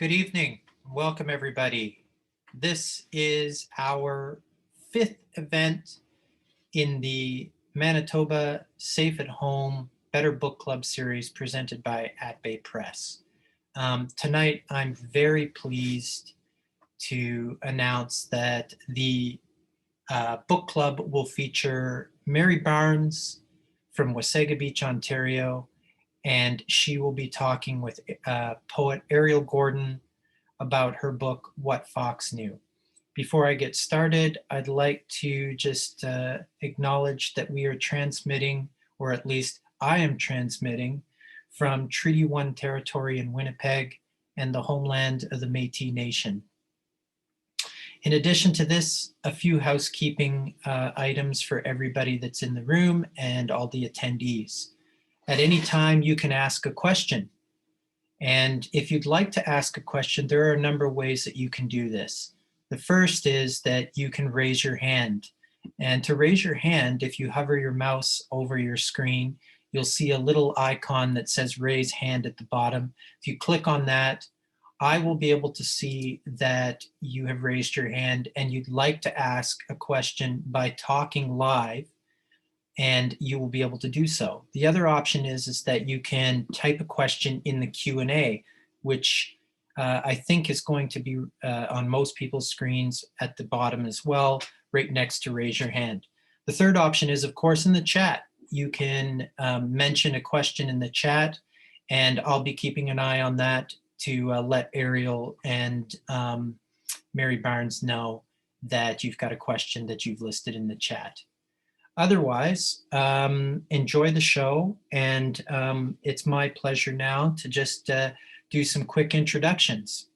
Good evening. Welcome, everybody. This is our fifth event in the Manitoba Safe at Home Better Book Club series presented by At Bay Press. Tonight, I'm very pleased to announce that the book club will feature Mary Barnes from Wasaga Beach, Ontario, and she will be talking with poet Ariel Gordon about her book, What Fox Knew. Before I get started, I'd like to just acknowledge that we are transmitting, or at least I am transmitting, from Treaty 1 territory in Winnipeg and the homeland of the Métis Nation. In addition to this, a few housekeeping items for everybody that's in the room and all the attendees. At any time, you can ask a question. And if you'd like to ask a question, there are a number of ways that you can do this. The first is that you can raise your hand. And to raise your hand, if you hover your mouse over your screen, you'll see a little icon that says raise hand at the bottom. If you click on that, I will be able to see that you have raised your hand and you'd like to ask a question by talking live, and you will be able to do so. The other option is that you can type a question in the Q&A, which I think is going to be on most people's screens at the bottom as well, right next to raise your hand. The third option is, of course, in the chat. You can mention a question in the chat, and I'll be keeping an eye on that to let Ariel and Mary Barnes know that you've got a question that you've listed in the chat. Otherwise, enjoy the show, and it's my pleasure now to just do some quick introductions.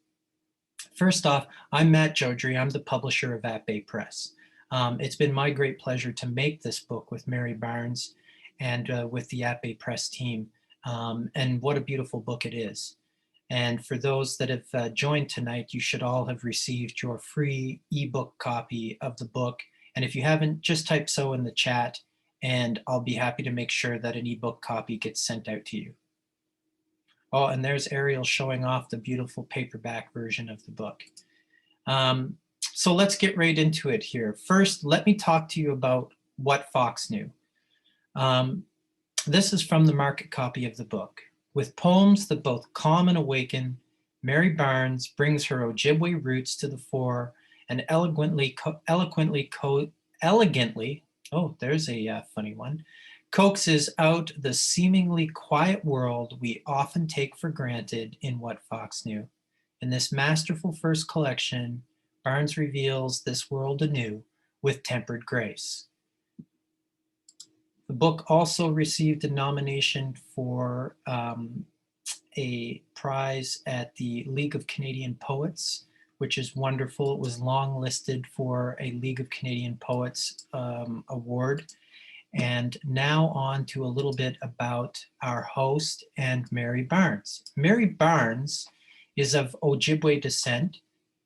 First off, I'm Matt Jodry. I'm the publisher of At Bay Press. It's been my great pleasure to make this book with Mary Barnes and with the At Bay Press team, and what a beautiful book it is. And for those that have joined tonight, you should all have received your free ebook copy of the book. And if you haven't, just type so in the chat, and I'll be happy to make sure that an ebook copy gets sent out to you. Oh, and there's Ariel showing off the beautiful paperback version of the book. So let's get right into it here. First, let me talk to you about What Fox Knew. This is from the market copy of the book. With poems that both calm and awaken, Mary Barnes brings her Ojibwe roots to the fore and elegantly, oh, there's a funny one, coaxes out the seemingly quiet world we often take for granted in What Fox Knew. In this masterful first collection, Barnes reveals this world anew with tempered grace. The book also received a nomination for a prize at the League of Canadian Poets, which is wonderful. It was long listed for a League of Canadian Poets award. And now on to a little bit about our host and Mary Barnes. Mary Barnes is of Ojibwe descent.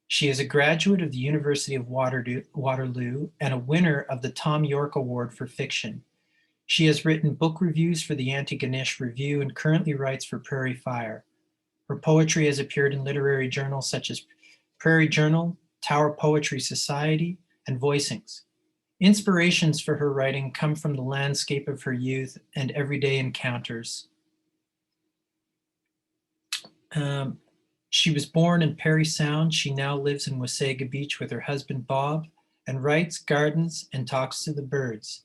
She is a graduate of the University of Waterloo and a winner of the Tom York Award for Fiction. She has written book reviews for the Antigonish Review and currently writes for Prairiefire. Her poetry has appeared in literary journals such as Prairie Journal, Tower Poetry Society, and Voicings. Inspirations for her writing come from the landscape of her youth and everyday encounters. She was born in Parry Sound. She now lives in Wasaga Beach with her husband Bob and writes, gardens, and talks to the birds.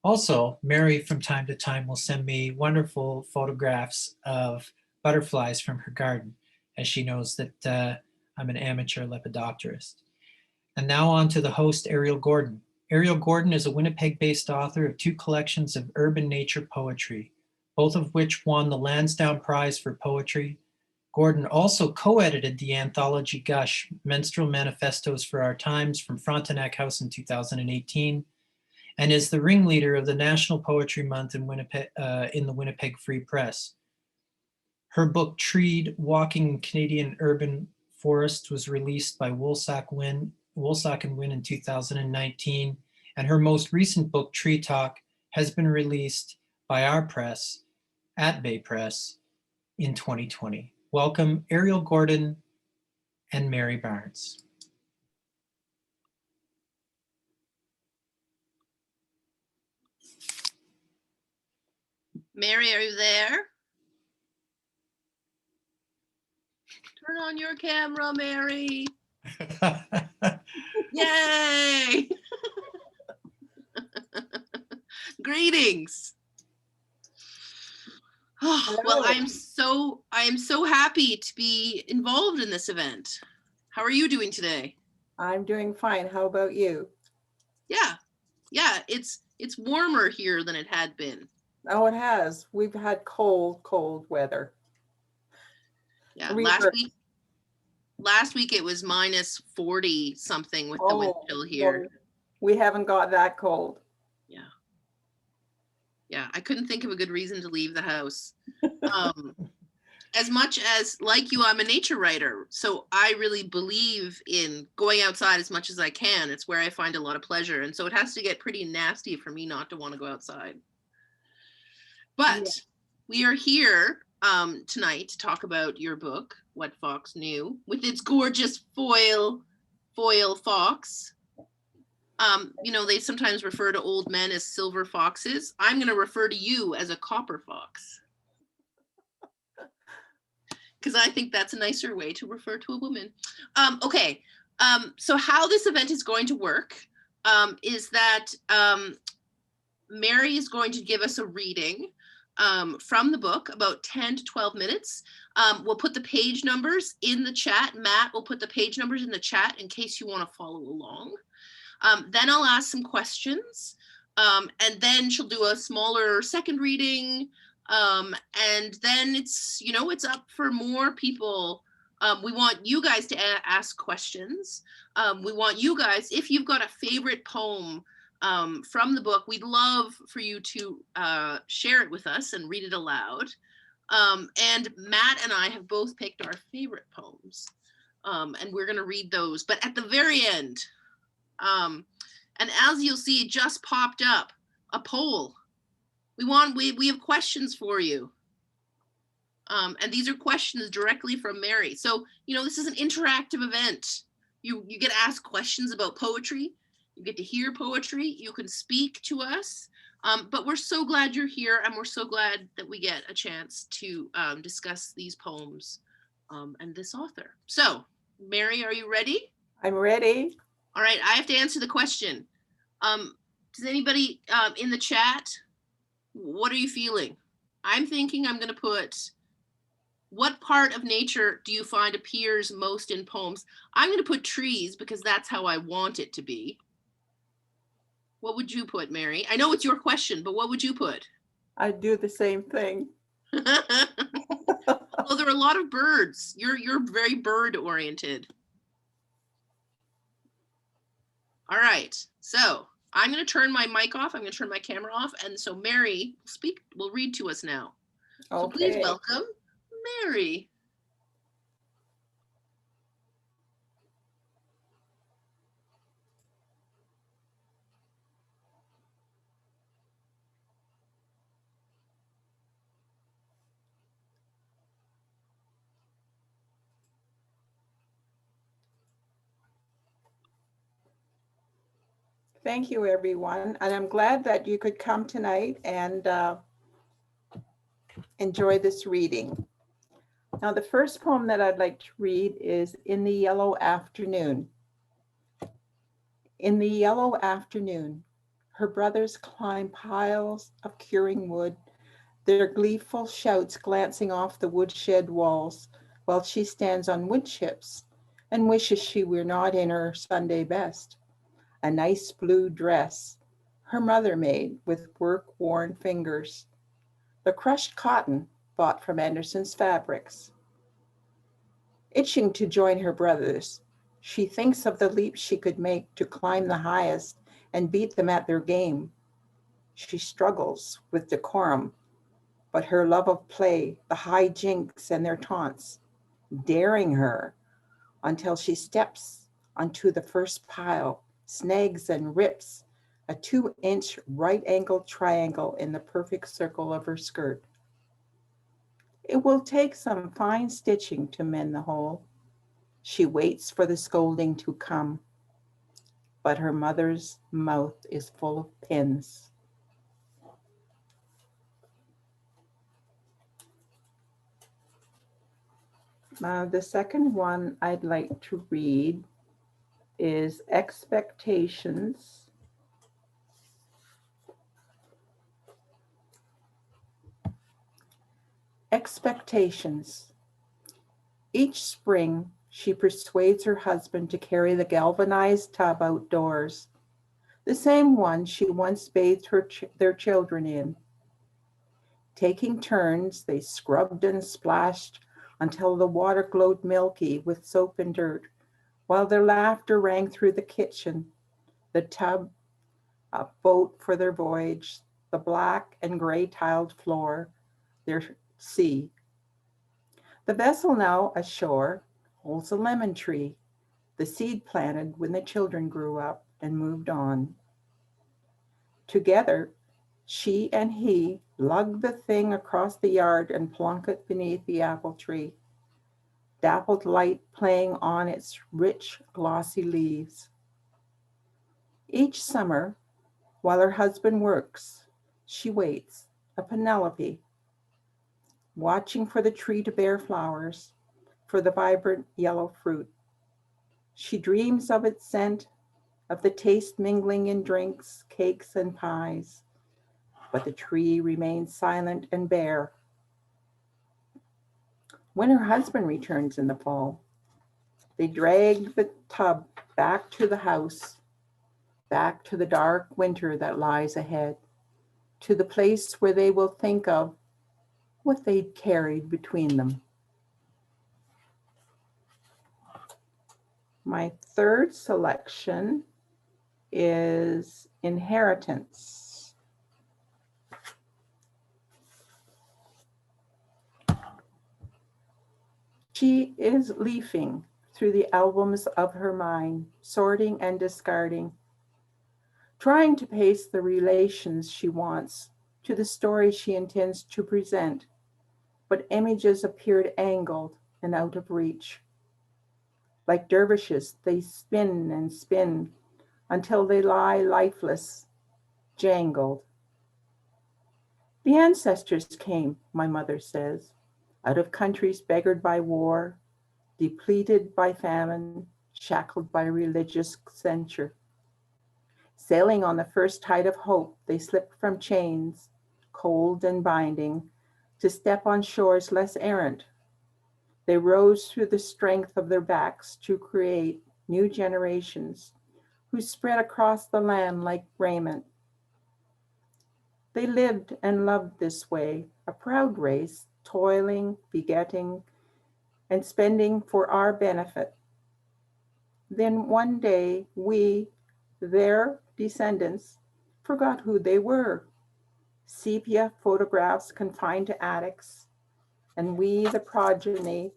Also, Mary from time to time will send me wonderful photographs of butterflies from her garden, as she knows that I'm an amateur lepidopterist. And now on to the host, Ariel Gordon. Ariel Gordon is a Winnipeg-based author of 2 collections of urban nature poetry, both of which won the Lansdowne Prize for Poetry. Gordon also co-edited the anthology Gush, Menstrual Manifestos for Our Times from Frontenac House in 2018, and is the ringleader of the National Poetry Month in the Winnipeg Free Press. Her book, Treed, Walking in Canadian Urban Forests, was released by Woolsack and Win in 2019, and her most recent book, Tree Talk, has been released by our press, At Bay Press, in 2020. Welcome, Ariel Gordon and Mary Barnes. Mary, are you there? Turn on your camera, Mary. Yay! Greetings. Oh, well, I am so happy to be involved in this event. How are you doing today? I'm doing fine. How about you? Yeah, it's warmer here than it had been. Oh, it has. We've had cold weather. Yeah, last week it was minus 40 something with the wind chill here. No, we haven't got that cold. Yeah, I couldn't think of a good reason to leave the house. As much as, like you, I'm a nature writer, so I really believe in going outside as much as I can. It's where I find a lot of pleasure, and so it has to get pretty nasty for me not to want to go outside. But we are here tonight to talk about your book, What Fox Knew, with its gorgeous foil fox. You know, they sometimes refer to old men as silver foxes. I'm going to refer to you as a copper fox, because I think that's a nicer way to refer to a woman. Okay, so how this event is going to work is that Mary is going to give us a reading from the book, about 10 to 12 minutes. We'll put the page numbers in the chat. Matt will put the page numbers in the chat in case you want to follow along. Then I'll ask some questions, and then she'll do a smaller second reading, and then it's up for more people. We want you guys to ask questions. We want you guys, if you've got a favorite poem from the book, we'd love for you to share it with us and read it aloud. And Matt and I have both picked our favorite poems, and we're going to read those. But at the very end, and as you'll see, it just popped up a poll. We have questions for you. And these are questions directly from Mary. So, this is an interactive event. You get asked questions about poetry. You get to hear poetry. You can speak to us. But we're so glad you're here, and we're so glad that we get a chance to discuss these poems and this author. So, Mary, are you ready? I'm ready. All right, I have to answer the question. Does anybody in the chat, what are you feeling? I'm thinking I'm going to put, what part of nature do you find appears most in poems? I'm going to put trees because that's how I want it to be. What would you put, Mary? I know it's your question, but what would you put? I'd do the same thing. Well, there are a lot of birds. You're very bird oriented. All right, so I'm going to turn my mic off. I'm going to turn my camera off. And so Mary will read to us now. Okay. So please welcome Mary. Thank you, everyone. And I'm glad that you could come tonight and enjoy this reading. Now, the first poem that I'd like to read is In the Yellow Afternoon. In the yellow afternoon, her brothers climb piles of curing wood, their gleeful shouts glancing off the woodshed walls, while she stands on wood chips and wishes she were not in her Sunday best. A nice blue dress her mother made with work-worn fingers. The crushed cotton bought from Anderson's Fabrics. Itching to join her brothers, she thinks of the leap she could make to climb the highest and beat them at their game. She struggles with decorum, but her love of play, the high jinks and their taunts, daring her until she steps onto the first pile, snags and rips a 2-inch right-angled triangle in the perfect circle of her skirt. It will take some fine stitching to mend the hole. She waits for the scolding to come, but her mother's mouth is full of pins. The second one I'd like to read is Expectations. Expectations. Each spring, she persuades her husband to carry the galvanized tub outdoors, the same one she once bathed their children in. Taking turns, they scrubbed and splashed until the water glowed milky with soap and dirt, while their laughter rang through the kitchen, the tub, a boat for their voyage, the black and gray tiled floor, their sea. The vessel now ashore holds a lemon tree, the seed planted when the children grew up and moved on. Together, she and he lug the thing across the yard and plunk it beneath the apple tree, dappled light playing on its rich, glossy leaves. Each summer, while her husband works, she waits, a Penelope, watching for the tree to bear flowers, for the vibrant yellow fruit. She dreams of its scent, of the taste mingling in drinks, cakes, and pies, but the tree remains silent and bare. When her husband returns in the fall, they drag the tub back to the house, back to the dark winter that lies ahead, to the place where they will think of what they'd carried between them. My third selection is Inheritance. She is leafing through the albums of her mind, sorting and discarding, trying to pace the relations she wants to the story she intends to present, but images appeared angled and out of reach. Like dervishes, they spin and spin until they lie lifeless, jangled. The ancestors came, my mother says, out of countries beggared by war, depleted by famine, shackled by religious censure. Sailing on the first tide of hope, they slipped from chains, cold and binding, to step on shores less errant. They rose through the strength of their backs to create new generations who spread across the land like raiment. They lived and loved this way, a proud race, toiling, begetting, and spending for our benefit. Then one day we, their descendants, forgot who they were. Sepia photographs confined to attics, and we, the progeny,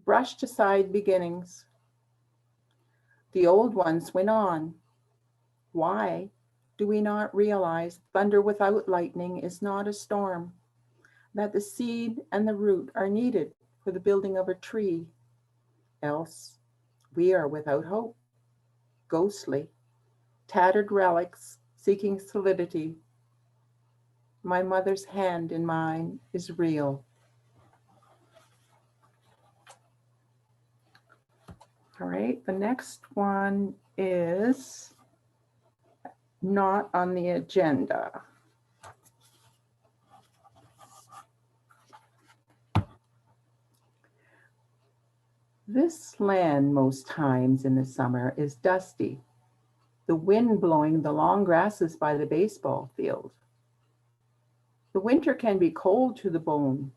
brushed aside beginnings. The old ones went on. Why do we not realize thunder without lightning is not a storm? That the seed and the root are needed for the building of a tree. Else we are without hope, ghostly, tattered relics seeking solidity. My mother's hand in mine is real. All right, the next one is not on the agenda. This land most times in the summer is dusty, the wind blowing the long grasses by the baseball field. The winter can be cold to the bone.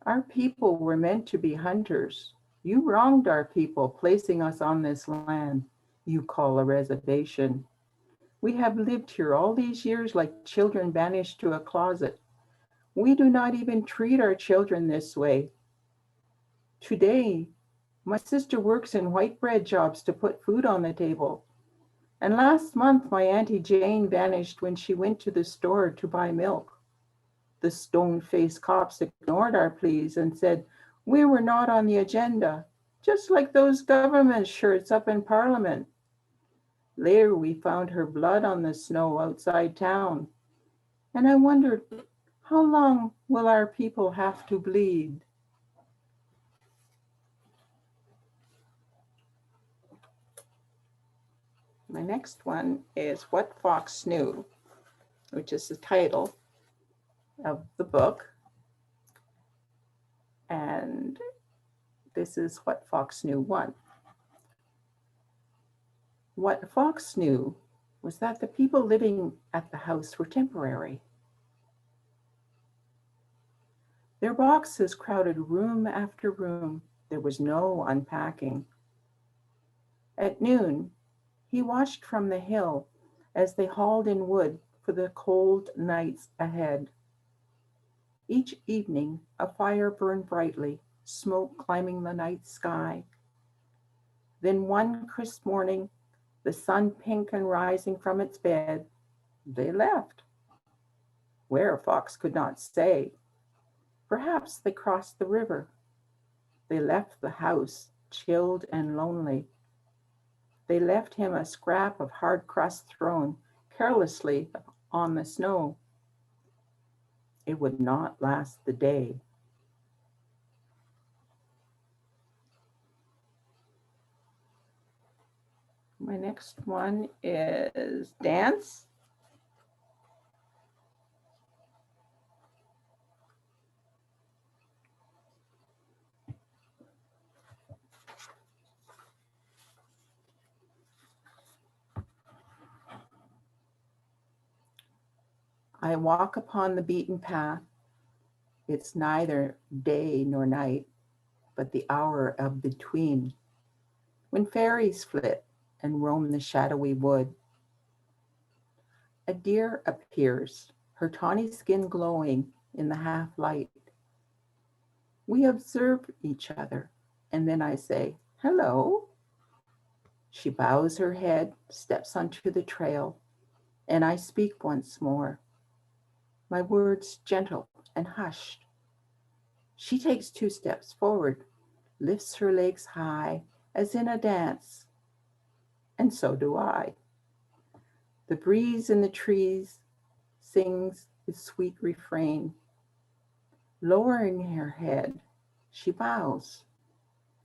Our people were meant to be hunters. You wronged our people, placing us on this land you call a reservation. We have lived here all these years like children banished to a closet. We do not even treat our children this way. Today, my sister works in white bread jobs to put food on the table. And last month, my Auntie Jane vanished when she went to the store to buy milk. The stone-faced cops ignored our pleas and said we were not on the agenda, just like those government shirts up in Parliament. Later, we found her blood on the snow outside town, and I wondered, how long will our people have to bleed? My next one is What Fox Knew, which is the title of the book. And this is What Fox Knew 1. What Fox knew was that the people living at the house were temporary. Their boxes crowded room after room. There was no unpacking. At noon, he watched from the hill as they hauled in wood for the cold nights ahead. Each evening, a fire burned brightly, smoke climbing the night sky. Then one crisp morning, the sun pink and rising from its bed, they left. Where, Fox could not say. Perhaps they crossed the river. They left the house, chilled and lonely. They left him a scrap of hard crust thrown carelessly on the snow. It would not last the day. My next one is Dance. I walk upon the beaten path. It's neither day nor night, but the hour of between, when fairies flit and roam the shadowy wood. A deer appears, her tawny skin glowing in the half light. We observe each other, and then I say, hello. She bows her head, steps onto the trail, and I speak once more. My words gentle and hushed. She takes 2 steps forward, lifts her legs high as in a dance, and so do I. The breeze in the trees sings its sweet refrain. Lowering her head, she bows,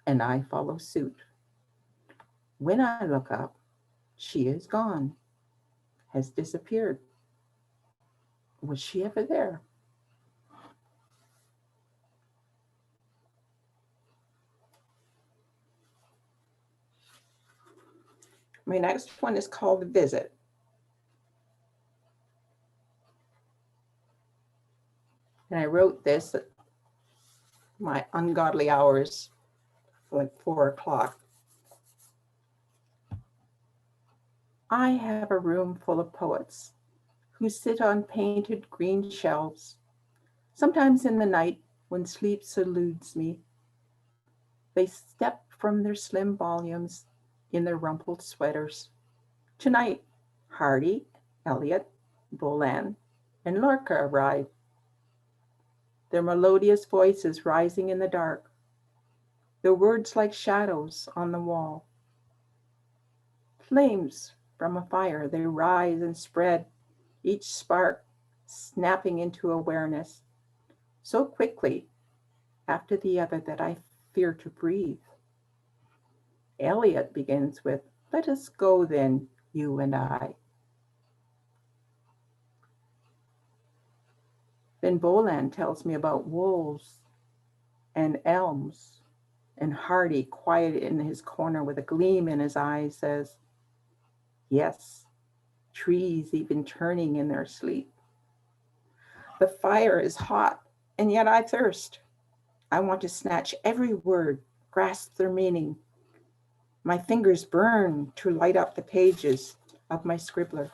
and I follow suit. When I look up, she is gone, has disappeared. Was she ever there? My next one is called Visit. And I wrote this at my ungodly hours, like 4 o'clock. I have a room full of poets who sit on painted green shelves. Sometimes in the night when sleep eludes me, they step from their slim volumes in their rumpled sweaters. Tonight, Hardy, Eliot, Bolan, and Lorca arrive. Their melodious voices rising in the dark, their words like shadows on the wall. Flames from a fire, they rise and spread, each spark snapping into awareness, so quickly after the other that I fear to breathe. Eliot begins with, let us go then, you and I. Then Bolan tells me about wolves and elms, and Hardy, quiet in his corner with a gleam in his eyes, says, yes, trees even turning in their sleep. The fire is hot, and yet I thirst. I want to snatch every word, grasp their meaning. My fingers burn to light up the pages of my scribbler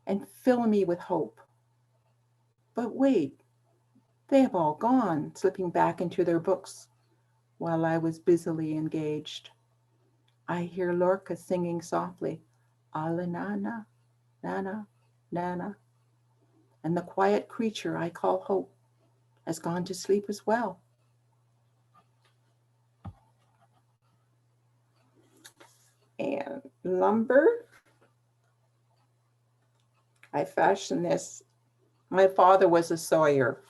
and fill me with hope. But wait, they have all gone, slipping back into their books while I was busily engaged. I hear Lorca singing softly, Ala Nana, Nana, Nana. and the quiet creature I call hope has gone to sleep as well. And lumber, I fashioned this. My father was a sawyer.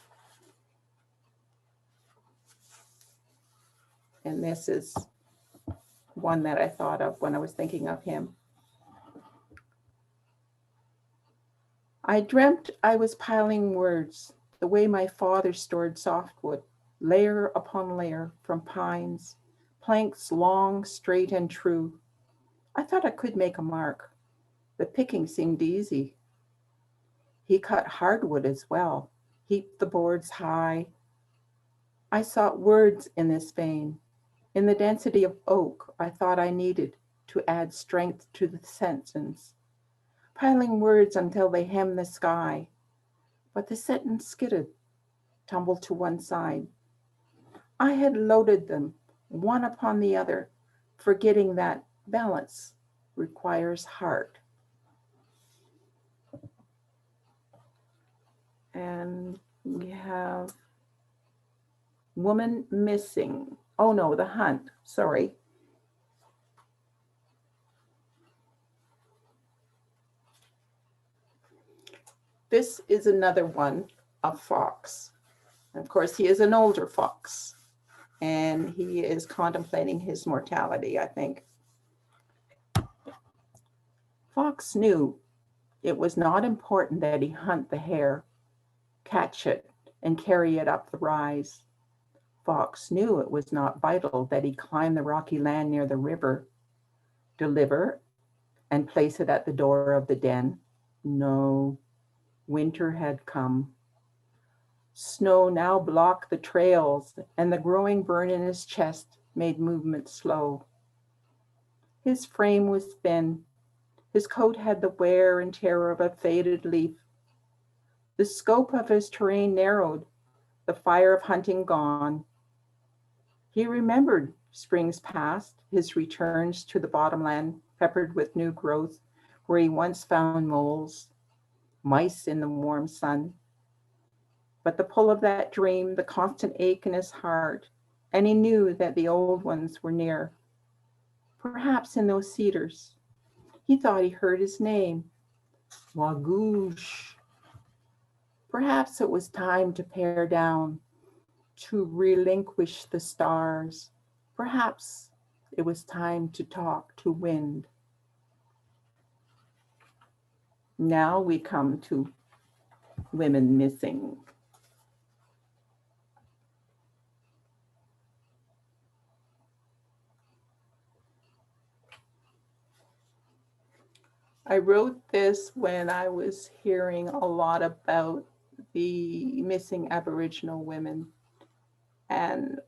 And this is one that I thought of when I was thinking of him. I dreamt I was piling words the way my father stored softwood, layer upon layer from pines, planks long, straight, and true. I thought I could make a mark. The picking seemed easy. He cut hardwood as well, heaped the boards high. I sought words in this vein. In the density of oak, I thought I needed to add strength to the sentence, piling words until they hemmed the sky. But the sentence skidded, tumbled to one side. I had loaded them, one upon the other, forgetting that balance requires heart. And we have woman missing. Oh no, the hunt, sorry. This is another one, a fox. Of course, he is an older fox, and he is contemplating his mortality, I think. Fox knew it was not important that he hunt the hare, catch it, and carry it up the rise. Fox knew it was not vital that he climb the rocky land near the river, deliver, and place it at the door of the den. No, winter had come. Snow now blocked the trails, and the growing burn in his chest made movement slow. His frame was thin. His coat had the wear and tear of a faded leaf. The scope of his terrain narrowed, the fire of hunting gone. He remembered springs past, his returns to the bottomland, peppered with new growth, where he once found moles, mice in the warm sun. But the pull of that dream, the constant ache in his heart, and he knew that the old ones were near. Perhaps in those cedars. He thought he heard his name, Wagoosh. Perhaps it was time to pare down, to relinquish the stars. Perhaps it was time to talk to wind. Now we come to women missing. I wrote this when I was hearing a lot about the missing Aboriginal women, and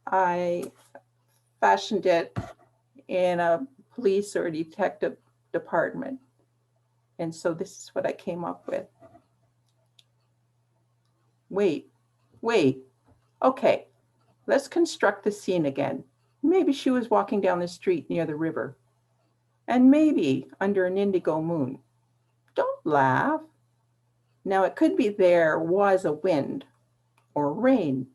I fashioned it in a police or detective department. And so this is what I came up with. Wait, okay, let's construct the scene again. Maybe she was walking down the street near the river, and maybe under an indigo moon. Don't laugh. Now it could be there was a wind or rain.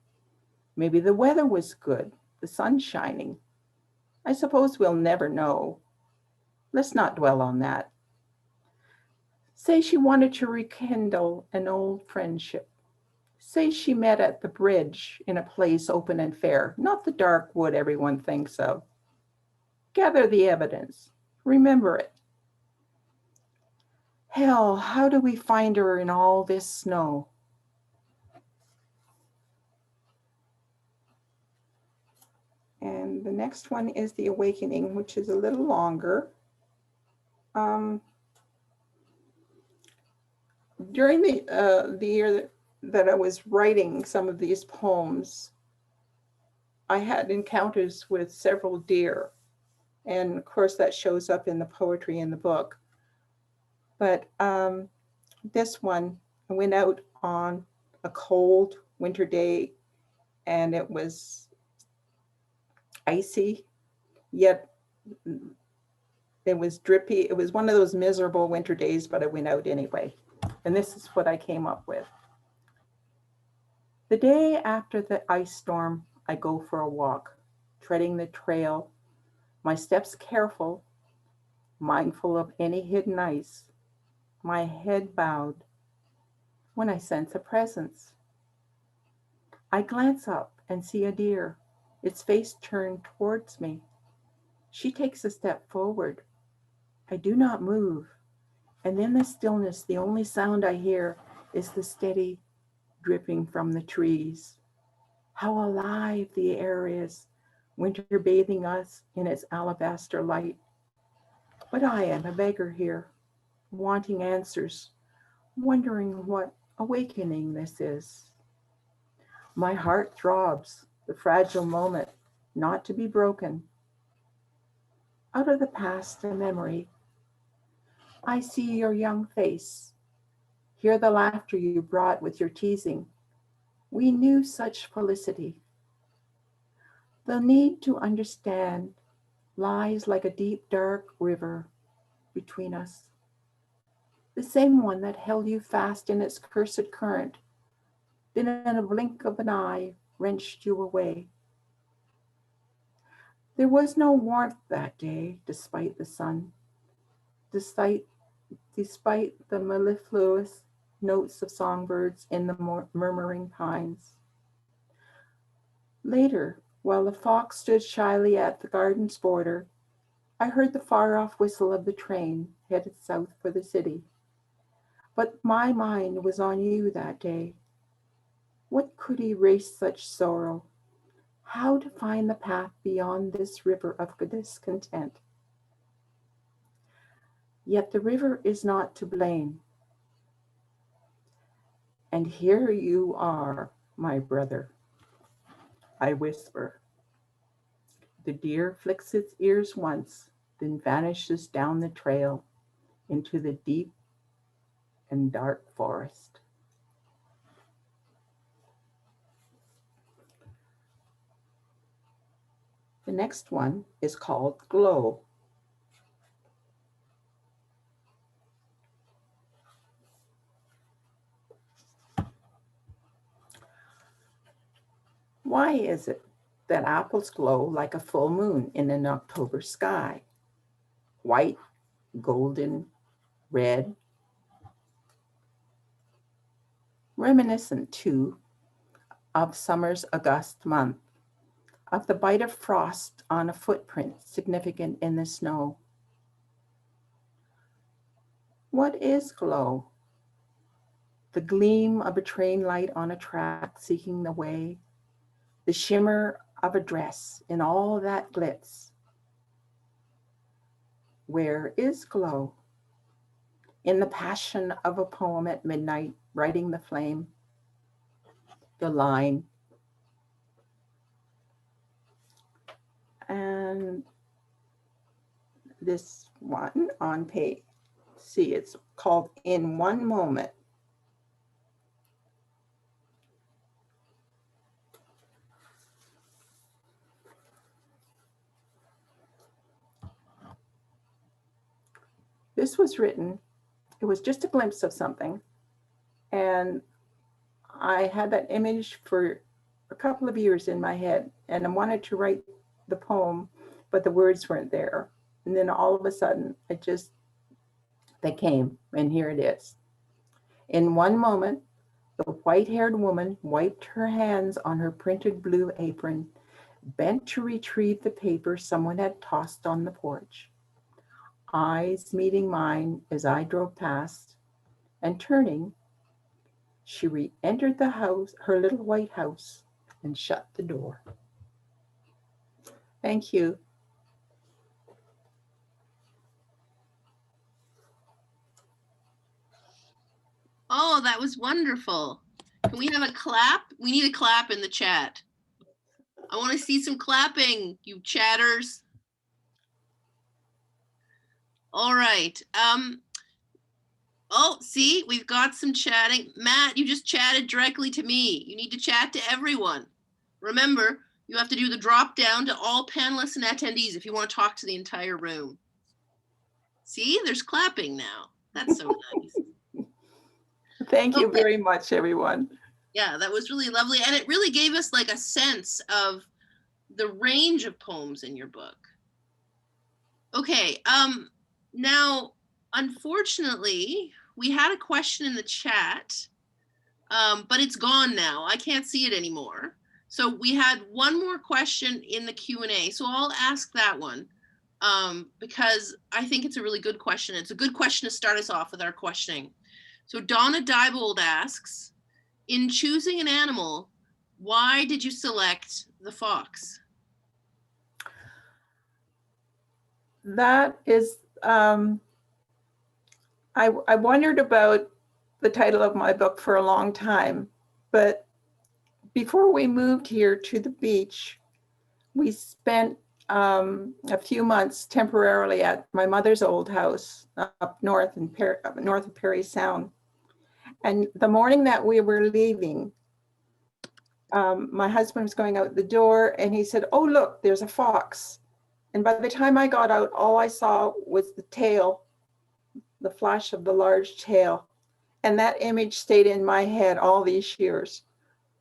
Maybe the weather was good, the sun shining. I suppose we'll never know. Let's not dwell on that. Say she wanted to rekindle an old friendship. Say she met at the bridge in a place open and fair, not the dark wood everyone thinks of. Gather the evidence. Remember it. Hell, how do we find her in all this snow? And the next one is The Awakening, which is a little longer. During the year that I was writing some of these poems, I had encounters with several deer. And of course that shows up in the poetry in the book. But this one, I went out on a cold winter day and it was icy, yet it was drippy. It was one of those miserable winter days, but I went out anyway. And this is what I came up with. The day after the ice storm, I go for a walk, treading the trail, my steps careful, mindful of any hidden ice, my head bowed, when I sense a presence. I glance up and see a deer, its face turned towards me. She takes a step forward. I do not move, and in the stillness, the only sound I hear is the steady dripping from the trees. How alive the air is, winter bathing us in its alabaster light. But I am a beggar here, wanting answers, wondering what awakening this is. My heart throbs, the fragile moment, not to be broken. Out of the past a memory, I see your young face, hear the laughter you brought with your teasing. We knew such felicity. The need to understand lies like a deep, dark river between us. The same one that held you fast in its cursed current, then in a blink of an eye wrenched you away. There was no warmth that day, despite the sun, despite the mellifluous notes of songbirds in the murmuring pines. Later, while the fox stood shyly at the garden's border, I heard the far-off whistle of the train headed south for the city. But my mind was on you that day. What could erase such sorrow? How to find the path beyond this river of discontent? Yet the river is not to blame. And here you are, my brother, I whisper. The deer flicks its ears once, then vanishes down the trail into the deep and dark forest. The next one is called Glow. Why is it that apples glow like a full moon in an October sky? White, golden, red. Reminiscent, too, of summer's August month, of the bite of frost on a footprint significant in the snow. What is glow? The gleam of a train light on a track seeking the way, the shimmer of a dress in all that glitz. Where is glow? In the passion of a poem at midnight, writing the flame, the line. And this one on page, see, it's called In One Moment. This was written, it was just a glimpse of something. And I had that image for a couple of years in my head, and I wanted to write the poem, but the words weren't there. And then all of a sudden, they came, and here it is. In one moment, the white-haired woman wiped her hands on her printed blue apron, bent to retrieve the paper someone had tossed on the porch. Eyes meeting mine as I drove past, and turning, she re-entered the house, her little white house, and shut the door. Thank you. Oh, that was wonderful. Can we have a clap? We need a clap in the chat. I want to see some clapping, you chatters. All right. Oh, see, we've got some chatting. Matt, you just chatted directly to me. You need to chat to everyone. Remember, you have to do the drop down to all panelists and attendees if you want to talk to the entire room. See, there's clapping now. That's so nice. Thank you Okay. very much, everyone. Yeah, that was really lovely. And it really gave us like a sense of the range of poems in your book. Okay, now, unfortunately, we had a question in the chat, but it's gone now. I can't see it anymore. So we had one more question in the Q&A. So I'll ask that one because I think it's a really good question. It's a good question to start us off with our questioning. So Donna Diebold asks, in choosing an animal, why did you select the fox? That is, I wondered about the title of my book for a long time, but before we moved here to the beach, we spent a few months temporarily at my mother's old house up north in north of Parry Sound. And the morning that we were leaving, my husband was going out the door and he said, "Oh, look, there's a fox." And by the time I got out, all I saw was the tail, the flash of the large tail. And that image stayed in my head all these years.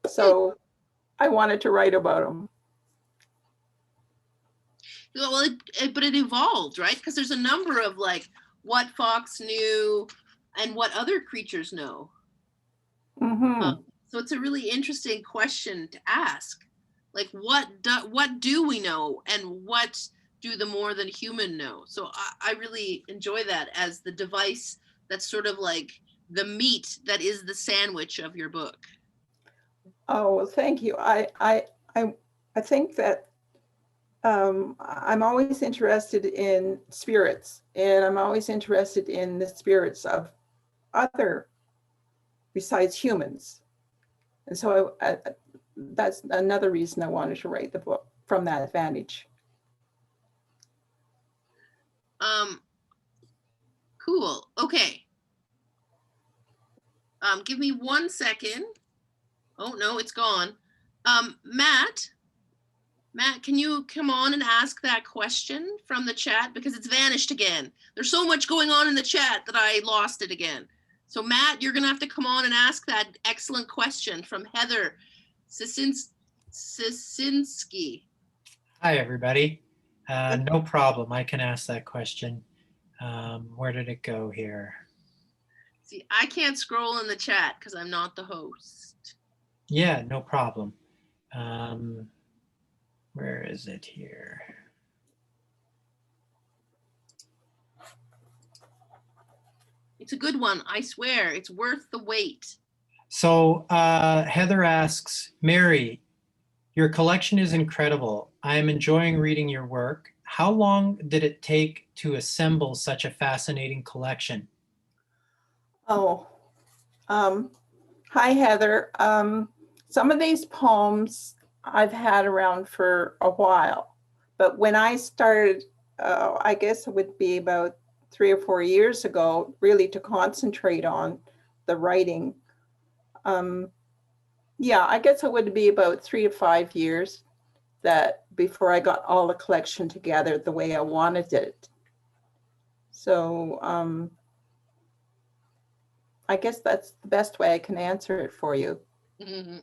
So I wanted to write about him. Well, but it evolved, right? Because there's a number of like what fox knew and what other creatures know. Mm-hmm. So it's a really interesting question to ask. Like, what do we know, and what do the more than human know? So I really enjoy that as the device that's sort of like the meat that is the sandwich of your book. Oh, well, thank you. I think that I'm always interested in spirits, and I'm always interested in the spirits of other besides humans. And so that's another reason I wanted to write the book from that vantage. Cool. Okay. Give me 1 second. Oh no, it's gone. Matt, can you come on and ask that question from the chat? Because it's vanished again. There's so much going on in the chat that I lost it again. So Matt, you're gonna have to come on and ask that excellent question from Heather Sisinski. Hi, everybody. No problem. I can ask that question. Where did it go here? See, I can't scroll in the chat because I'm not the host. Yeah, no problem. Where is it here? It's a good one. I swear, it's worth the wait. So Heather asks, Mary, your collection is incredible. I am enjoying reading your work. How long did it take to assemble such a fascinating collection? Oh, hi, Heather. Some of these poems I've had around for a while, but when I started, I guess it would be about 3 or 4 years ago, really to concentrate on the writing. Yeah, I guess it would be about 3 to 5 years that before I got all the collection together the way I wanted it. So I guess that's the best way I can answer it for you. Mm-hmm.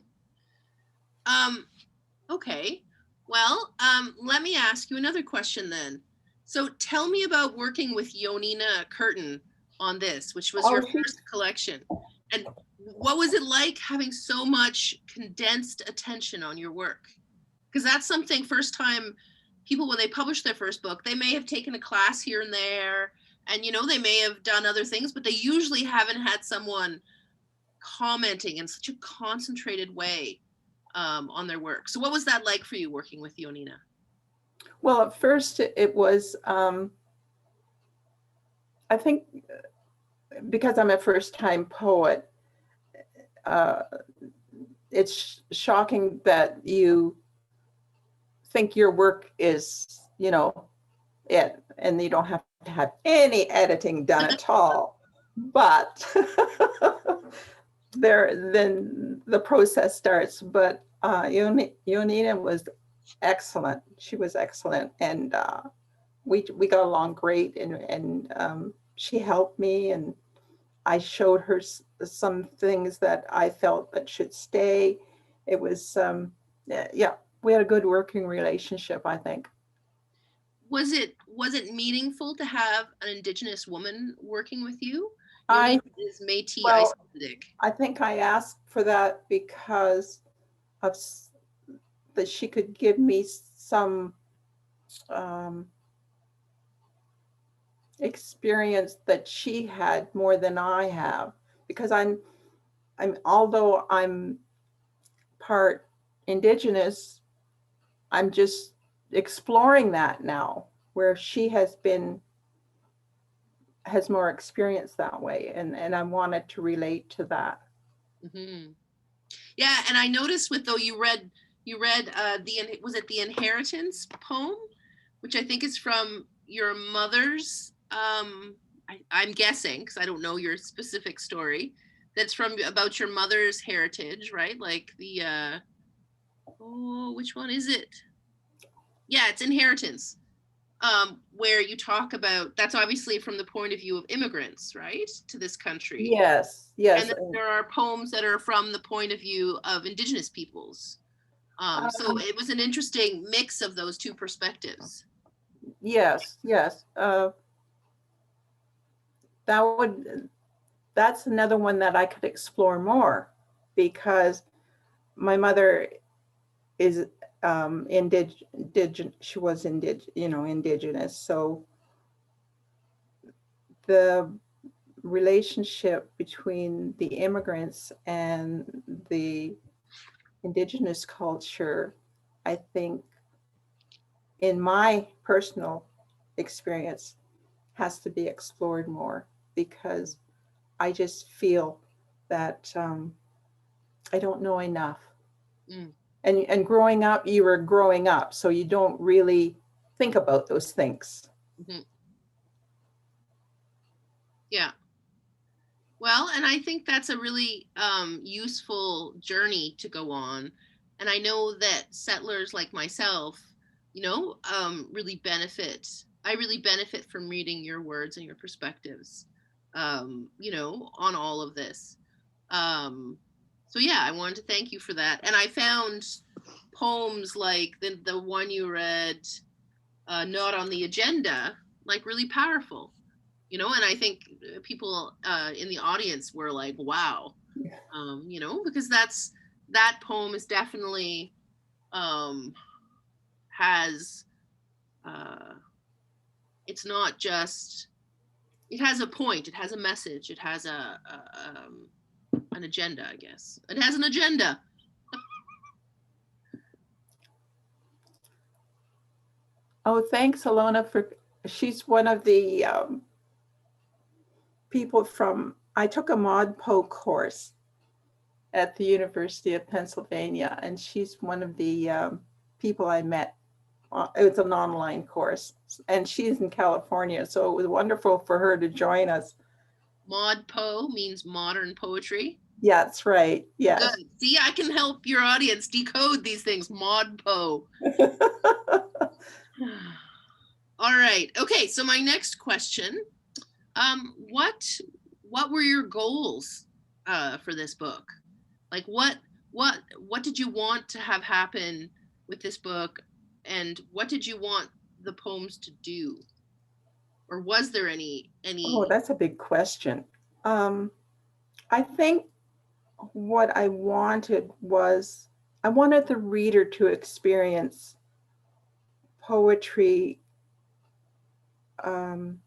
Okay. Well, let me ask you another question then. So tell me about working with Yonina Curtin on this, which was your first collection. And what was it like having so much condensed attention on your work? Because that's something first time people, when they publish their first book, they may have taken a class here and there, and you know, they may have done other things, but they usually haven't had someone commenting in such a concentrated way on their work. So what was that like for you working with Yonina? Well, at first it was, I think because I'm a first-time poet, it's shocking that you think your work is, you know, it, and you don't have to have any editing done at all. But then the process starts. But Yonina was excellent. She was excellent, and we got along great. And she helped me, and I showed her some things that I felt that should stay. It was, yeah, we had a good working relationship, I think. Was it meaningful to have an Indigenous woman working with you? Your I name is Métis well, Icelandic. I think I asked for that because of that she could give me some experience that she had more than I have, because I'm although I'm part Indigenous, I'm just exploring that now, where she has more experience that way, and I wanted to relate to that. Mm-hmm. Yeah, and I noticed with, though, you read was it the Inheritance poem, which I think is from your mother's, I'm guessing, because I don't know your specific story, that's from about your mother's heritage, right? Like the which one is it? Yeah, it's Inheritance. Where you talk about, that's obviously from the point of view of immigrants, right, to this country. Yes, And yes. then there are poems that are from the point of view of Indigenous peoples. So it was an interesting mix of those two perspectives. Yes, yes. That's another one that I could explore more, because my mother is she was Indigenous, so the relationship between the immigrants and the Indigenous culture, I think, in my personal experience, has to be explored more, because I just feel that I don't know enough. Mm. And growing up, you were growing up, so you don't really think about those things. Mm-hmm. Yeah. Well, and I think that's a really useful journey to go on. And I know that settlers like myself, really benefit. I really benefit from reading your words and your perspectives, on all of this. So yeah, I wanted to thank you for that. And I found poems like the one you read, Not on the Agenda, like really powerful. And I think people in the audience were like, wow, because that poem is definitely has, it's not just, it has a point, it has a message, it has an agenda, I guess. It has an agenda. Oh, thanks, Alona, she's one of the people I took a Mod Po course at the University of Pennsylvania, and she's one of the people I met. It was an online course, and she's in California, so it was wonderful for her to join us. Mod Po means modern poetry. Yeah, that's right. Yes. Good. See, I can help your audience decode these things. Mod Po. All right. Okay. So my next question, what were your goals for this book? Like what did you want to have happen with this book, and what did you want the poems to do? Or was there any? Oh, that's a big question. I think what I wanted was, I wanted the reader to experience poetry from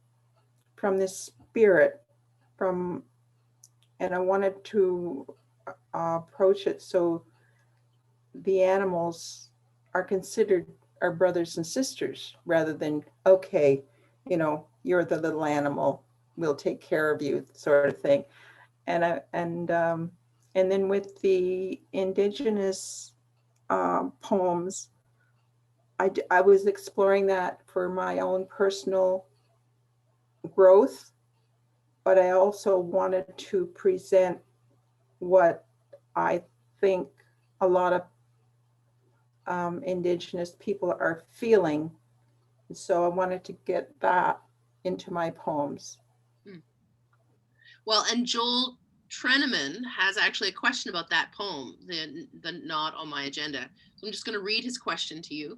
the spirit, and I wanted to approach it so the animals are considered our brothers and sisters, rather than, okay, you're the little animal, we'll take care of you, sort of thing. And then with the Indigenous poems, I was exploring that for my own personal growth, but I also wanted to present what I think a lot of Indigenous people are feeling. So I wanted to get that into my poems. Well, and Joel Treneman has actually a question about that poem, the Not on My Agenda. So I'm just going to read his question to you.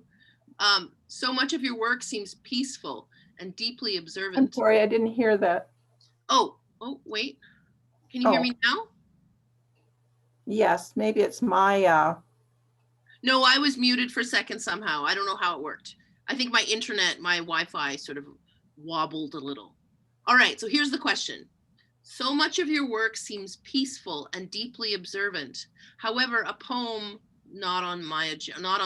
So much of your work seems peaceful and deeply I'm observant. sorry, I didn't hear that. Oh, wait. Can you hear me now? Yes, maybe it's my, No, I was muted for a second somehow. I don't know how it worked. I think my internet, my Wi-Fi sort of wobbled a little. All right, so here's the question. So much of your work seems peaceful and deeply observant. However, a poem not on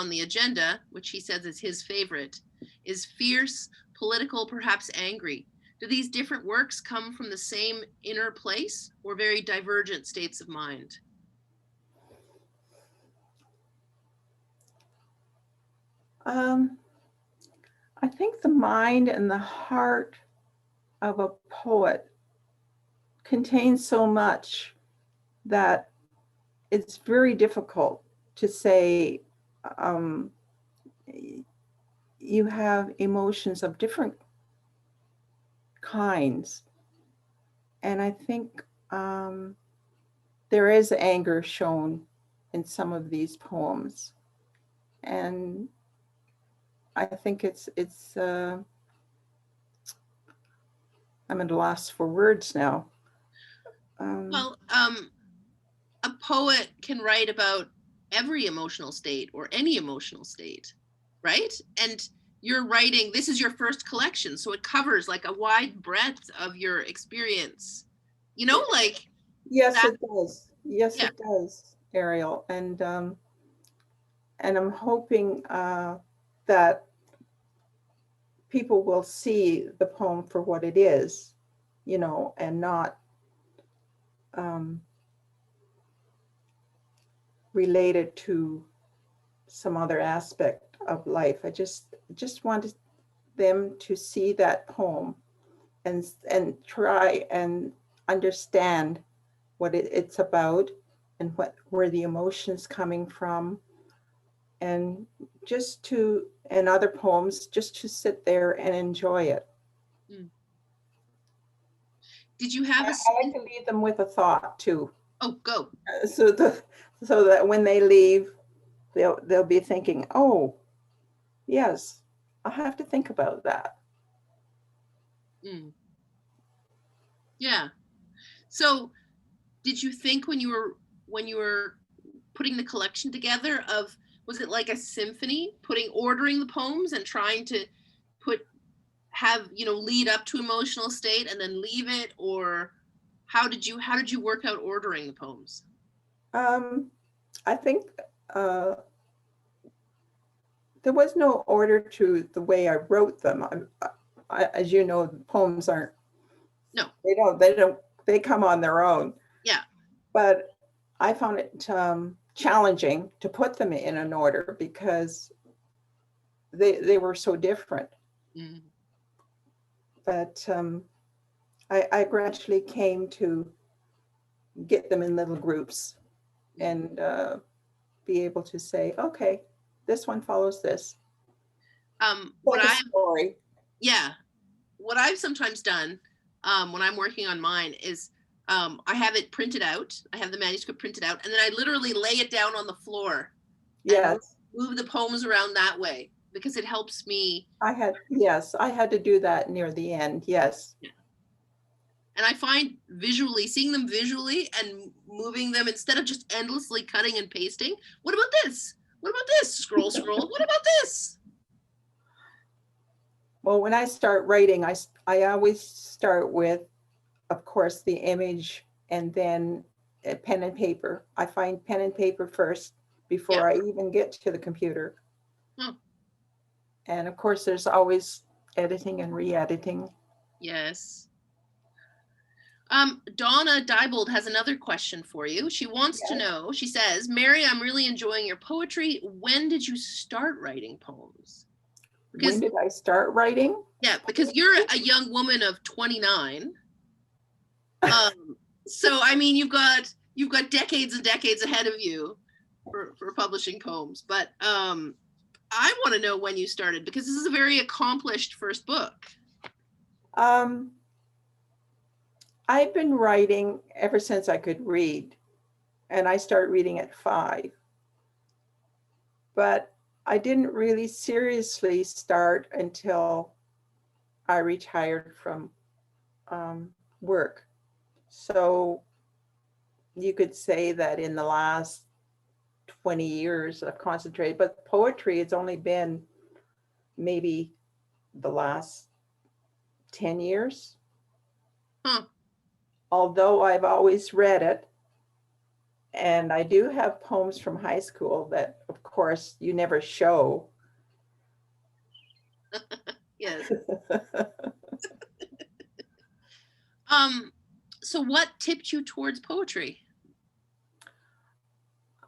the agenda, which he says is his favorite, is fierce, political, perhaps angry. Do these different works come from the same inner place or very divergent states of mind? I think the mind and the heart of a poet contains so much that it's very difficult to say you have emotions of different kinds. And I think there is anger shown in some of these poems. And I think it's I'm at a loss for words now. Well, a poet can write about every emotional state or any emotional state, right? And you're writing, this is your first collection, so it covers like a wide breadth of your experience, you know, like. Yes, that, it does. Yes, yeah. It does, Ariel. And I'm hoping that people will see the poem for what it is, you know, and not related to some other aspect of life. I just wanted them to see that poem and try and understand what it's about and where the emotions coming from, and and other poems, just to sit there and enjoy it. Did you have I like to leave them with a thought too. Oh, go. So that when they leave, they'll be thinking, oh, yes, I'll have to think about that. Yeah. So did you think when you were putting the collection together of, was it like a symphony, ordering the poems and trying to lead up to emotional state and then leave it? Or how did you work out ordering the poems? I think there was no order to the way I wrote them. As you know, poems aren't. No. They come on their own. Yeah. But I found it challenging to put them in an order because they were so different. Mm. But I gradually came to get them in little groups and be able to say, okay, this one follows this. What I've sometimes done when I'm working on mine is I have it printed out. I have the manuscript printed out, and then I literally lay it down on the floor. Yes. Move the poems around that way because it helps me. I had to do that near the end. Yes. Yeah. And I find seeing them visually and moving them instead of just endlessly cutting and pasting. What about this? What about this? Scroll. What about this? Well, when I start writing, I always start with, of course, the image and then pen and paper. I find pen and paper first before I even get to the computer. And of course, there's always editing and re-editing. Yes. Donna Diebold has another question for you. She wants to know, she says, Mary, I'm really enjoying your poetry. When did you start writing poems? When did I start writing? Yeah, because you're a young woman of 29. So, I mean, you've got decades and decades ahead of you for publishing poems. But I want to know when you started, because this is a very accomplished first book. I've been writing ever since I could read, and I started reading at 5. But I didn't really seriously start until I retired from work. So you could say that in the last 20 years I've concentrated, but poetry, it's only been maybe the last 10 years. Huh. Although I've always read it. And I do have poems from high school that, of course, you never show. Yes. So what tipped you towards poetry?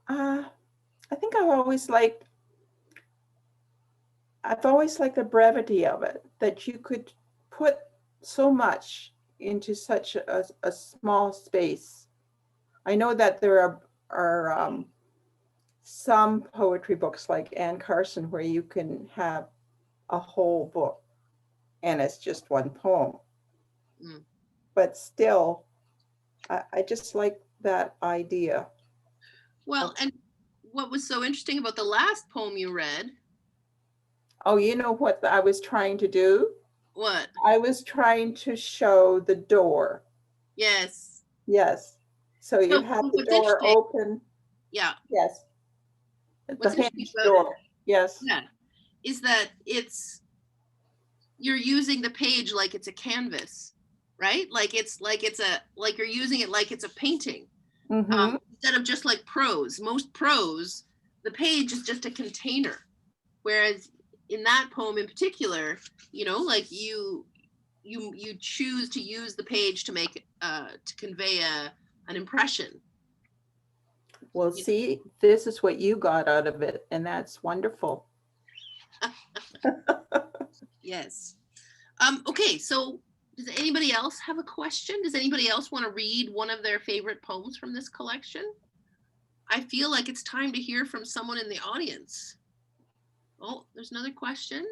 I think I've always liked the brevity of it, that you could put so much into such a small space. I know that there are some poetry books like Anne Carson where you can have a whole book and it's just one poem. Mm. But still, I just like that idea. Well, and what was so interesting about the last poem you read? Oh, you know what I was trying to do? What? I was trying to show the door. Yes. Yes. So you have the what's door interesting- open. Yeah. Yes. What's The interesting hinge about door. Yes. Yeah. Is that you're using the page like it's a canvas, right? Like you're using it like it's a painting. Mm-hmm. Instead of just like prose. Most prose, the page is just a container. Whereas in that poem in particular, like you choose to use the page to make to convey an impression. Well, see, this is what you got out of it, and that's wonderful. Yes. Okay, so does anybody else have a question? Does anybody else want to read one of their favorite poems from this collection? I feel like it's time to hear from someone in the audience. Oh, there's another question.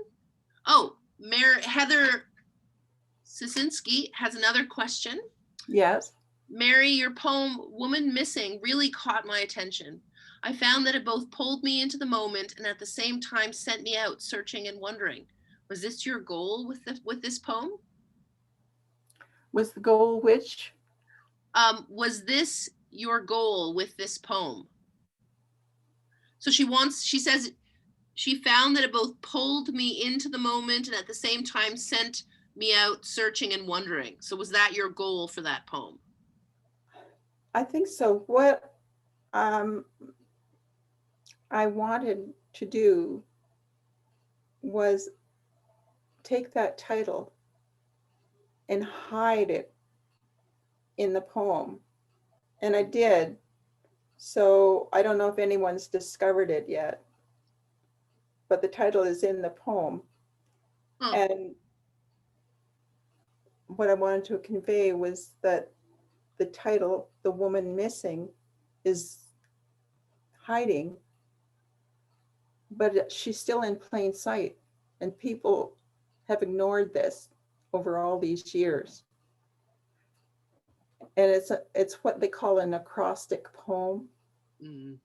Oh, Heather Sisinski has another question. Yes. Mary, your poem, Woman Missing, really caught my attention. I found that it both pulled me into the moment and at the same time sent me out searching and wondering. Was this your goal with this poem? Was the goal which? Was this your goal with this poem? So she says she found that it both pulled me into the moment and at the same time sent me out searching and wondering. So was that your goal for that poem? I think so. What I wanted to do was take that title and hide it in the poem. And I did. So I don't know if anyone's discovered it yet, but the title is in the poem. Oh. And what I wanted to convey was that the title, The Woman Missing, is hiding, but she's still in plain sight. And people have ignored this over all these years. And it's what they call an acrostic poem. Mm.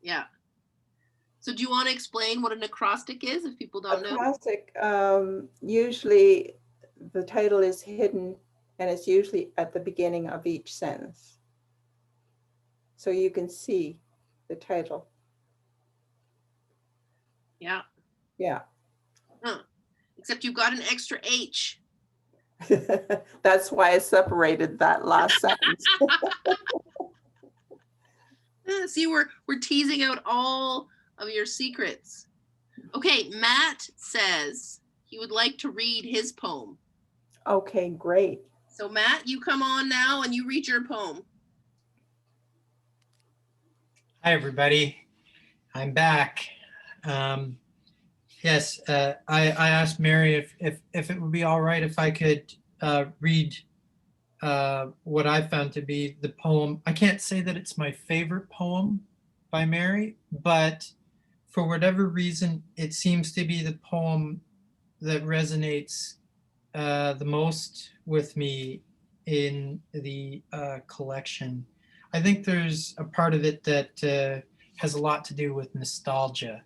Yeah. So do you want to explain what an acrostic is if people don't know? Acrostic, usually the title is hidden and it's usually at the beginning of each sentence. So you can see the title. Yeah. Yeah. Huh. Except you've got an extra H. That's why I separated that last sentence. See, we're teasing out all of your secrets. Okay, Matt says he would like to read his poem. Okay, great. So Matt, you come on now and you read your poem. Hi, everybody. I'm back. Yes, I asked Mary if it would be all right if I could read what I found to be the poem. I can't say that it's my favorite poem by Mary, but for whatever reason, it seems to be the poem that resonates the most with me in the collection. I think there's a part of it that has a lot to do with nostalgia.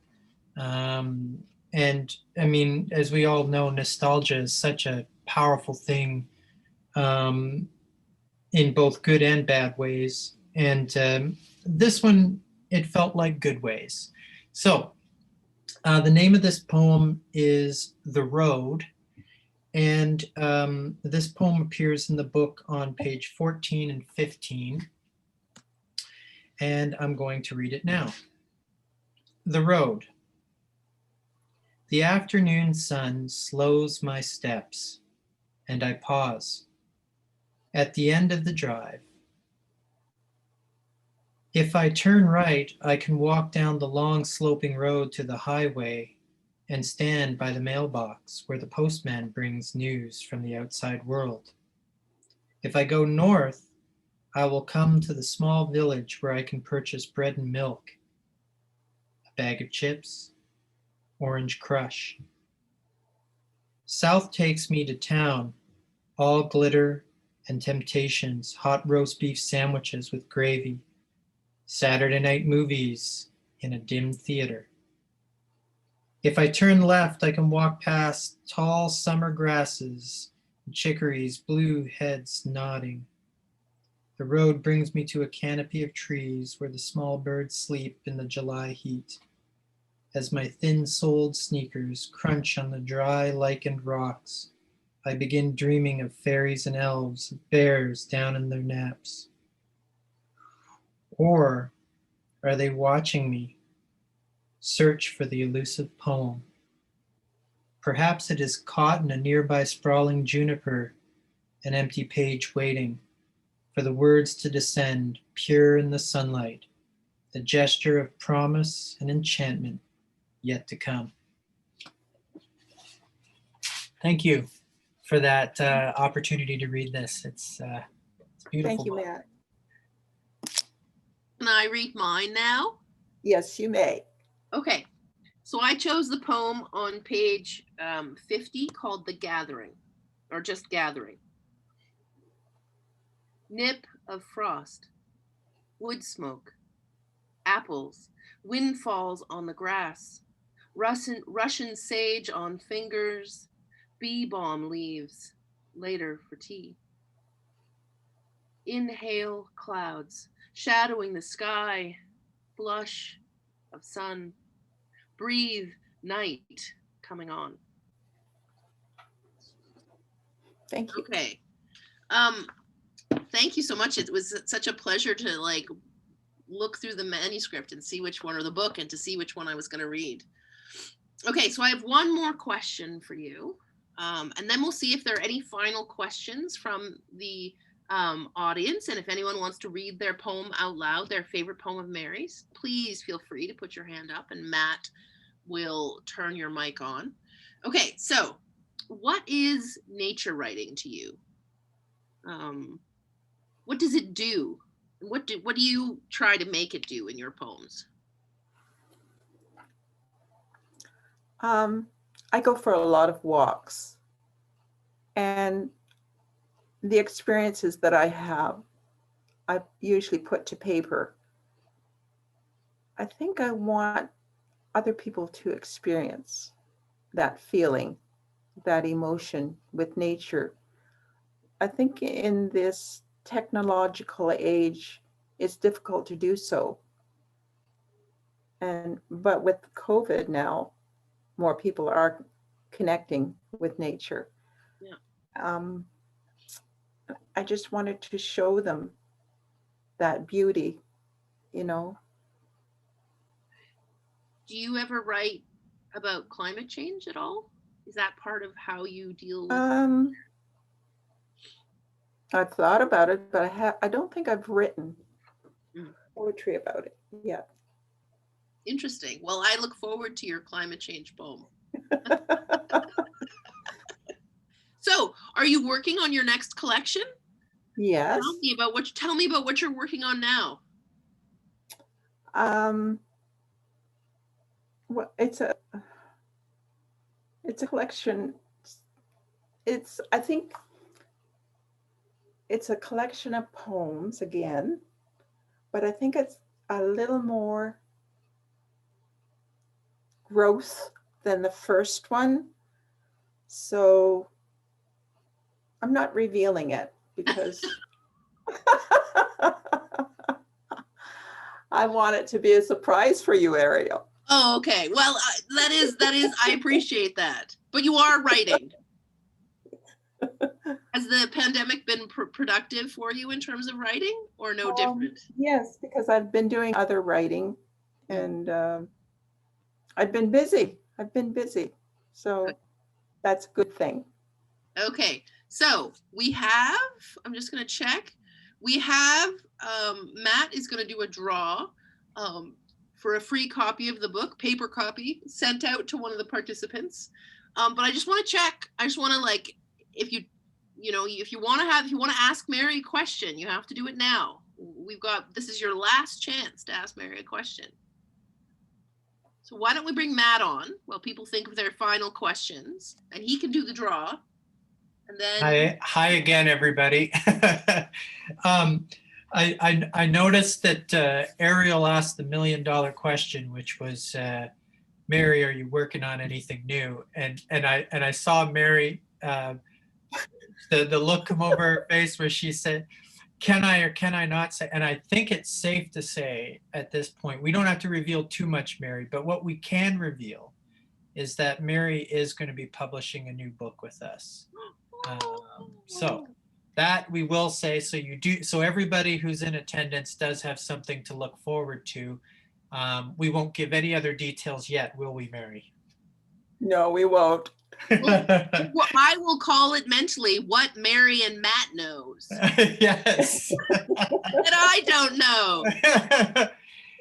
And I mean, as we all know, nostalgia is such a powerful thing um, in both good and bad ways. And this one, it felt like good ways. So the name of this poem is The Road. And this poem appears in the book on page 14 and 15. And I'm going to read it now. The Road. The afternoon sun slows my steps, and I pause at the end of the drive. If I turn right, I can walk down the long sloping road to the highway and stand by the mailbox where the postman brings news from the outside world. If I go north, I will come to the small village where I can purchase bread and milk, a bag of chips, orange crush. South takes me to town, all glitter and temptations, hot roast beef sandwiches with gravy, Saturday night movies in a dim theater. If I turn left, I can walk past tall summer grasses and chicories, blue heads nodding. The road brings me to a canopy of trees where the small birds sleep in the July heat. As my thin-soled sneakers crunch on the dry, lichened rocks, I begin dreaming of fairies and elves, of bears down in their naps. Or are they watching me search for the elusive poem? Perhaps it is caught in a nearby sprawling juniper, an empty page waiting for the words to descend pure in the sunlight, a gesture of promise and enchantment yet to come. Thank you for that opportunity to read this. It's beautiful. Thank you, Matt. Can I read mine now? Yes, you may. Okay, so I chose the poem on page 50 called The Gathering, or just Gathering. Nip of frost, wood smoke, apples, wind falls on the grass, Russian sage on fingers, bee balm leaves, later for tea. Inhale clouds, shadowing the sky, flush of sun, breathe night coming on. Thank you. Okay. Thank you so much. It was such a pleasure to like look through the manuscript and see which one, or the book, and to see which one I was going to read. Okay, so I have one more question for you. And then we'll see if there are any final questions from the audience. And if anyone wants to read their poem out loud, their favorite poem of Mary's, please feel free to put your hand up and Matt will turn your mic on. Okay, so what is nature writing to you? What does it do? What do you try to make it do in your poems? I go for a lot of walks, and the experiences that I have, I usually put to paper. I think I want other people to experience that feeling, that emotion with nature. I think in this technological age, it's difficult to do so. But with COVID now, more people are connecting with nature. Yeah. I just wanted to show them that beauty, you know. Do you ever write about climate change at all? Is that part of how you deal with? I've thought about it, but I don't think I've written poetry about it yet. Interesting. Well, I look forward to your climate change poem. So, are you working on your next collection? Yes. Tell me about what you're working on now. Well, it's a collection. I think it's a collection of poems again, but I think it's a little more gross than the first one. So I'm not revealing it because I want it to be a surprise for you, Ariel. Oh, okay. Well, that is, I appreciate that. But you are writing. Has the pandemic been productive for you in terms of writing, or no different? Yes, because I've been doing other writing, and I've been busy. So that's a good thing. Okay, so we have, I'm just going to check. We have, Matt is going to do a draw for a free copy of the book, paper copy, sent out to one of the participants. But I just want to check. I just want to, like, if you want to ask Mary a question, you have to do it now. This is your last chance to ask Mary a question. So why don't we bring Matt on while people think of their final questions, and he can do the draw. And then hi again, everybody. I noticed that Ariel asked the $1 million question, which was, Mary, are you working on anything new? And I saw Mary, the look come over her face where she said, can I or can I not say? And I think it's safe to say at this point, we don't have to reveal too much, Mary, but what we can reveal is that Mary is going to be publishing a new book with us. So that we will say, so everybody who's in attendance does have something to look forward to. We won't give any other details yet, will we, Mary? No, we won't. I will call it mentally what Mary and Matt knows. Yes. That I don't know.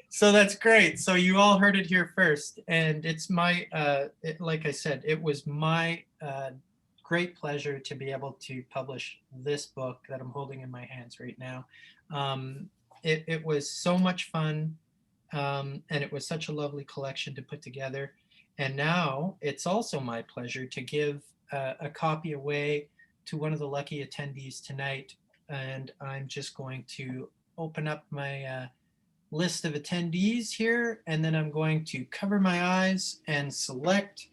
So that's great. So you all heard it here first. And it's my, like I said, it was my great pleasure to be able to publish this book that I'm holding in my hands right now. It was so much fun, and it was such a lovely collection to put together. And now it's also my pleasure to give a copy away to one of the lucky attendees tonight. And I'm just going to open up my list of attendees here, and then I'm going to cover my eyes and select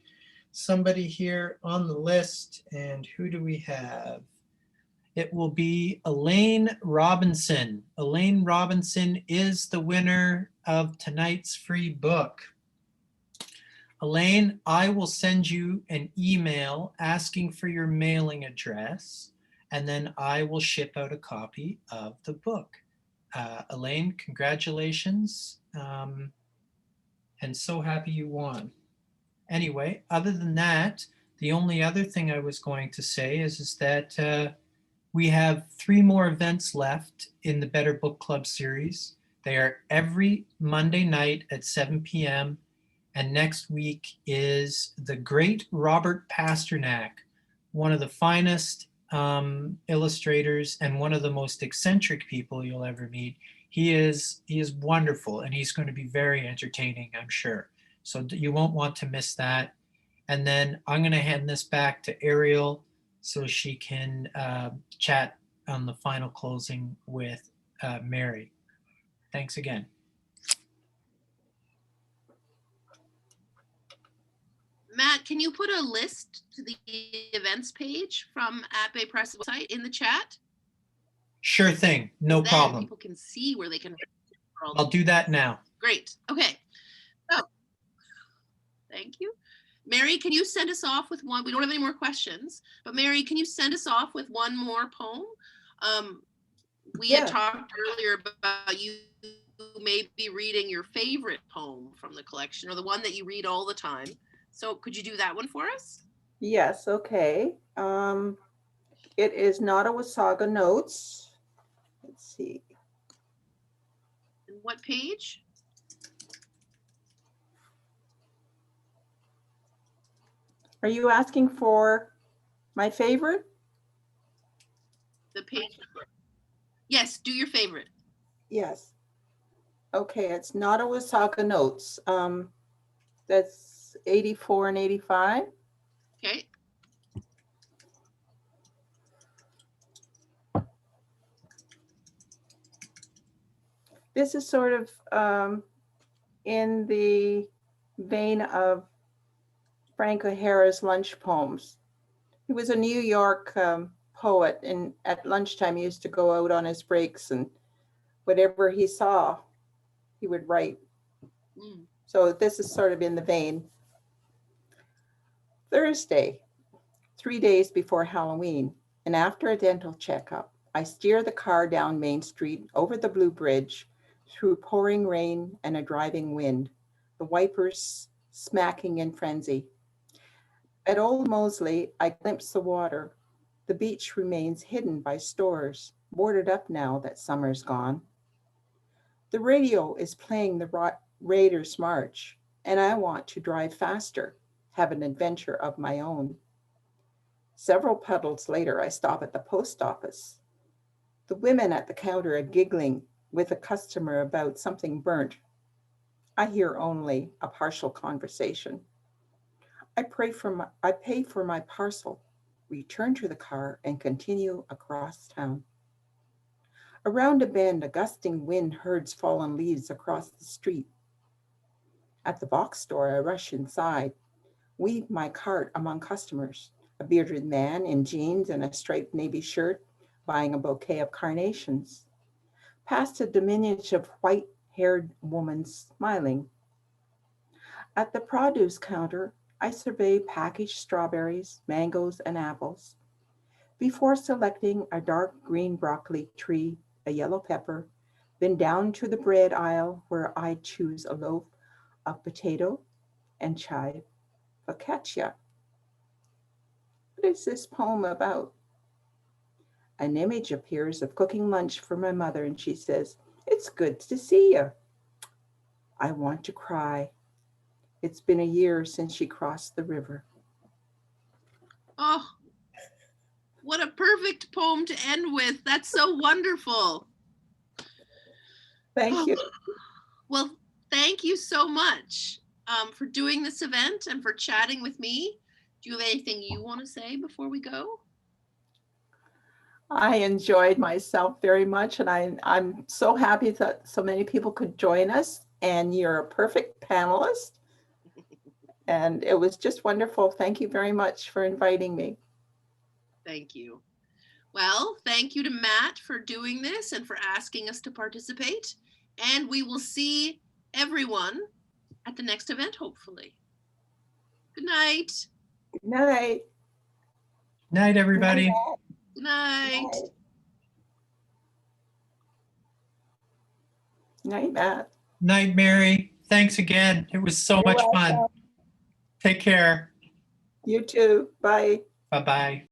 somebody here on the list. And who do we have? It will be Elaine Robinson. Elaine Robinson is the winner of tonight's free book. Elaine, I will send you an email asking for your mailing address, and then I will ship out a copy of the book. Elaine, congratulations, and so happy you won. Anyway, other than that, the only other thing I was going to say is that we have 3 more events left in the Better Book Club series. They are every Monday night at 7 p.m. And next week is the great Robert Pasternak, one of the finest illustrators and one of the most eccentric people you'll ever meet. He is wonderful, and he's going to be very entertaining, I'm sure. So you won't want to miss that. And then I'm going to hand this back to Ariel so she can chat on the final closing with Mary. Thanks again. Matt, can you put a list to the events page from At Bay Press website in the chat? Sure thing, no problem. People can see where they can. I'll do that now. Great. Okay. So, thank you. Mary, can you send us off with one? We don't have any more questions, but Mary, can you send us off with one more poem? We had talked earlier about you maybe reading your favorite poem from the collection, or the one that you read all the time. So could you do that one for us? Yes, okay. It is not a Wasaga Notes. Let's see. And what page? Are you asking for my favorite? The page number. Yes, do your favorite. Yes. Okay, it's not a Wasaga Notes. That's 84 and 85. Okay. This is sort of in the vein of Frank O'Hara's lunch poems. He was a New York poet, and at lunchtime he used to go out on his breaks, and whatever he saw, he would write. Mm. So this is sort of in the vein. Thursday, 3 days before Halloween, and after a dental checkup, I steer the car down Main Street, over the Blue Bridge, through pouring rain and a driving wind, the wipers smacking in frenzy. At Old Moseley, I glimpse the water. The beach remains hidden by stores, boarded up now that summer's gone. The radio is playing the Raiders March, and I want to drive faster, have an adventure of my own. Several puddles later, I stop at the post office. The women at the counter are giggling with a customer about something burnt. I hear only a partial conversation. I pay for my parcel, return to the car, and continue across town. Around a bend, a gusting wind herds fallen leaves across the street. At the box store, I rush inside, weave my cart among customers, a bearded man in jeans and a striped navy shirt buying a bouquet of carnations. Past a diminutive white-haired woman smiling. At the produce counter, I survey packaged strawberries, mangoes, and apples. Before selecting a dark green broccoli tree, a yellow pepper, then down to the bread aisle where I choose a loaf of potato and chive focaccia. What is this poem about? An image appears of cooking lunch for my mother, and she says, "It's good to see you." I want to cry. It's been a year since she crossed the river. Oh, what a perfect poem to end with. That's so wonderful. Thank you. Well, thank you so much for doing this event and for chatting with me. Do you have anything you want to say before we go? I enjoyed myself very much, and I'm so happy that so many people could join us, and you're a perfect panelist. And it was just wonderful. Thank you very much for inviting me. Thank you. Well, thank you to Matt for doing this and for asking us to participate. And we will see everyone at the next event, hopefully. Good night. Good night. Night, everybody. Good night. Night, Matt. Night, Mary. Thanks again. It was so much fun. Take care. You too. Bye. Bye-bye.